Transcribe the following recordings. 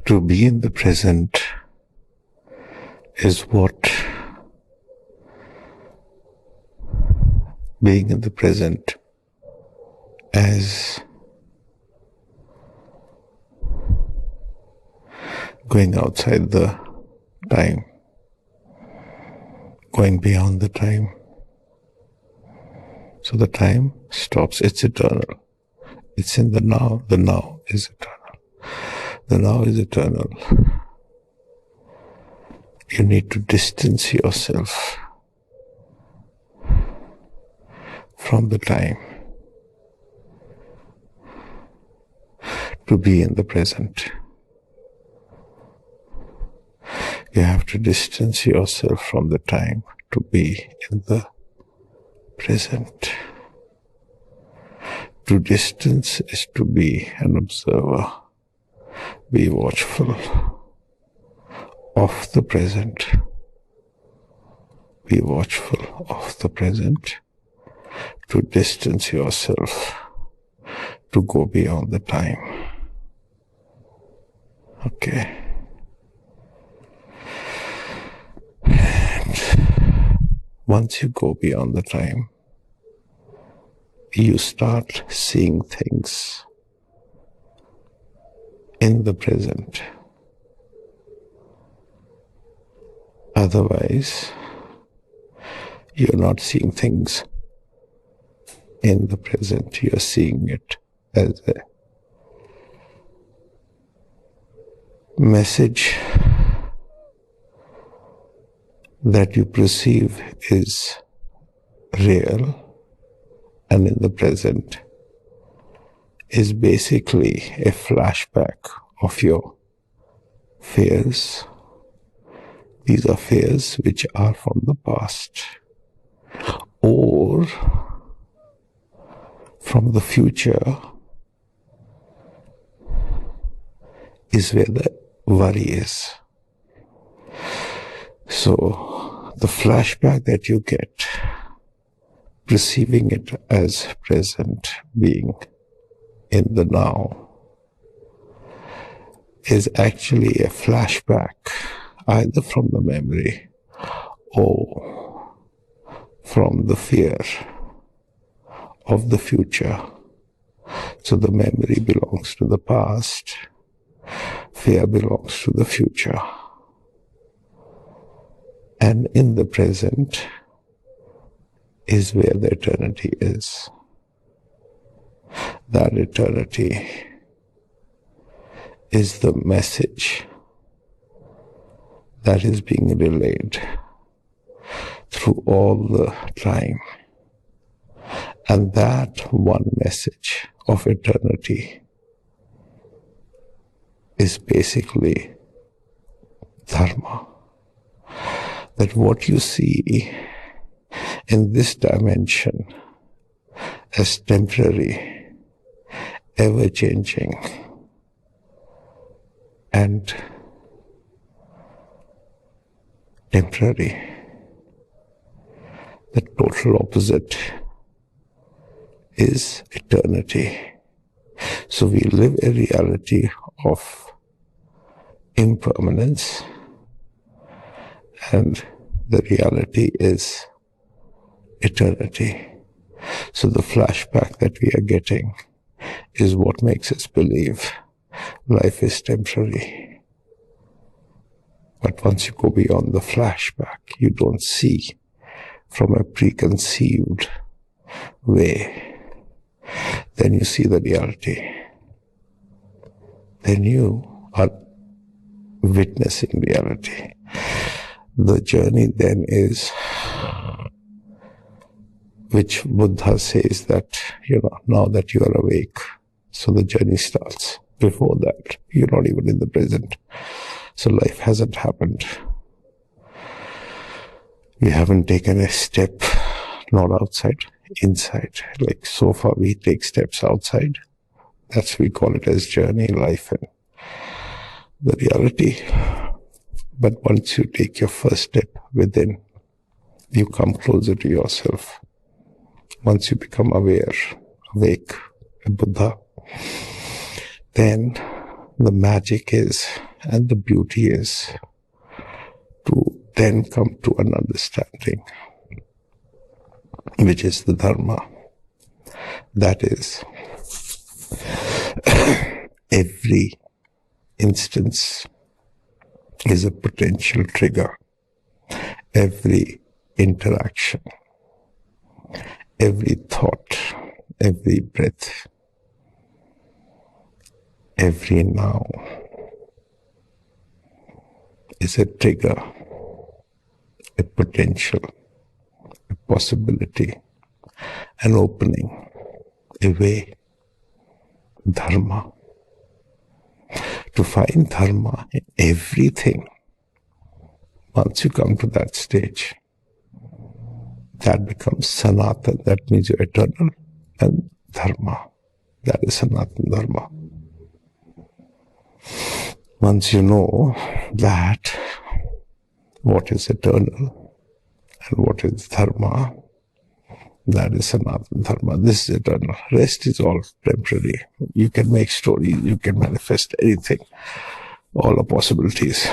To be in the present is what being in the present as going outside the time, going beyond the time. So the time stops, it's eternal. It's in the now is eternal. The now is eternal. You need to distance yourself from the time to be in the present. You have to distance yourself from the time to be in the present. To distance is to be an observer. Be watchful of the present. Be watchful of the present. To distance yourself, to go beyond the time. Okay. And once you go beyond the time, you start seeing things in the present. Otherwise, you're not seeing things in the present. You're seeing it as a message that you perceive is real, and in the present is basically a flashback of your fears. These are fears which are from the past or from the future is where the worry is. So the flashback that you get, perceiving it as present, being in the now, is actually a flashback either from the memory or from the fear of the future. So the memory belongs to the past, fear belongs to the future. And in the present is where the eternity is. That eternity is the message that is being relayed through all the time. And that one message of eternity is basically Dharma. That what you see in this dimension as temporary, ever-changing, and temporary, the total opposite is eternity. So we live a reality of impermanence, and the reality is eternity. So the flashback that we are getting is what makes us believe life is temporary. But once you go beyond the flashback, you don't see from a preconceived way. Then you see the reality. Then you are witnessing reality. The journey then is, which Buddha says that, now that you are awake, so the journey starts. Before that, you're not even in the present. So life hasn't happened. We haven't taken a step, not outside, inside. Like so far we take steps outside. That's, we call it as journey, life, and the reality. But once you take your first step within, you come closer to yourself. Once you become aware, awake, a Buddha, then the magic is, And the beauty is to then come to an understanding, which is the Dharma. That is, every instance is a potential trigger. Every interaction, every thought, every breath, every now is a trigger, a potential, a possibility, an opening, a way. Dharma. To find Dharma in everything, once you come to that stage, that becomes Sanatan, that means you're eternal, and Dharma, that is Sanatanah Dharma. Once you know that what is eternal and what is Dharma, that is Sanatanah Dharma. This is eternal. Rest is all temporary. You can make stories, you can manifest anything. All are possibilities.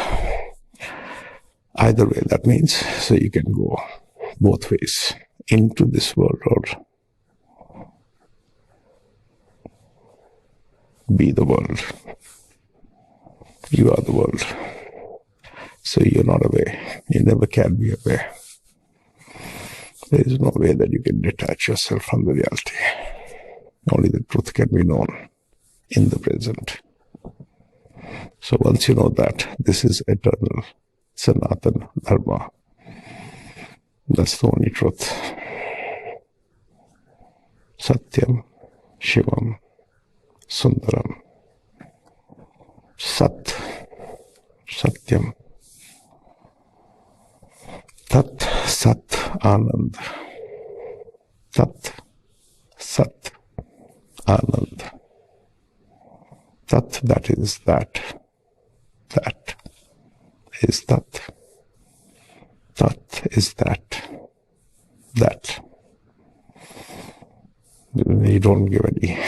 Either way, that means, so you can go both ways, into this world or be the world. You are the world. So you're not away. You never can be away. There is no way that you can detach yourself from the reality. Only the truth can be known in the present. So once you know that this is eternal, Sanatan Dharma, that's the only truth. Satyam, Shivam, Sundaram. Sat, Satyam. Tat, Sat, Anand. Tat, Sat, Anand. Tat, that is that. That is that. Tat is that. That. You don't give any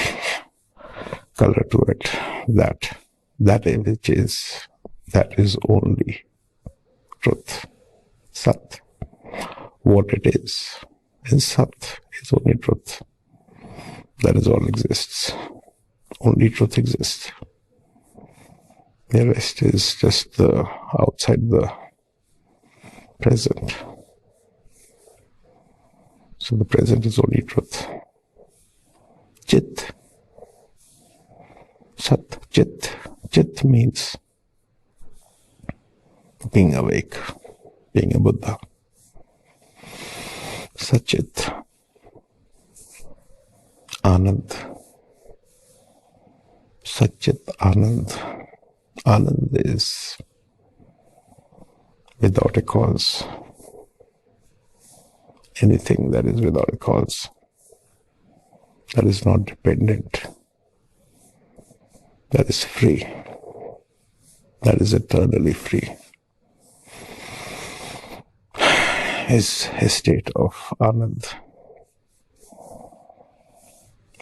color to it. That. That which is, that is only truth. Sat. What it is Sat, is only truth. That is all exists. Only truth exists. The rest is just the outside the present. So the present is only truth. Chit. Sat, Chit. Chit means being awake, being a Buddha. Sachit. Anand. Sachit Anand. Anand is without a cause. Anything that is without a cause, that is not dependent, that is free, that is eternally free, is a state of Anand,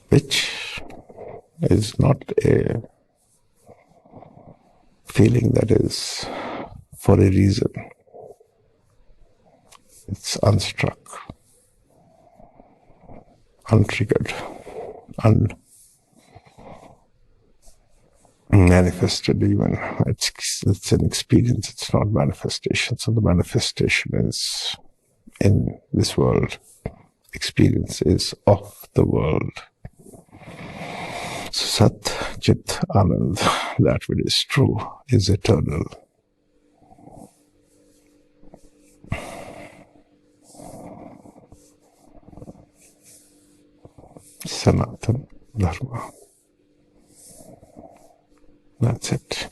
which is not a feeling that is for a reason. It's unstruck, untriggered, unmanifested even. It's an experience, it's not manifestation. So the manifestation is in this world. Experience is of the world. Sat, Chit, Anand, that which is true, is eternal. Sanatanah Dharma. That's it.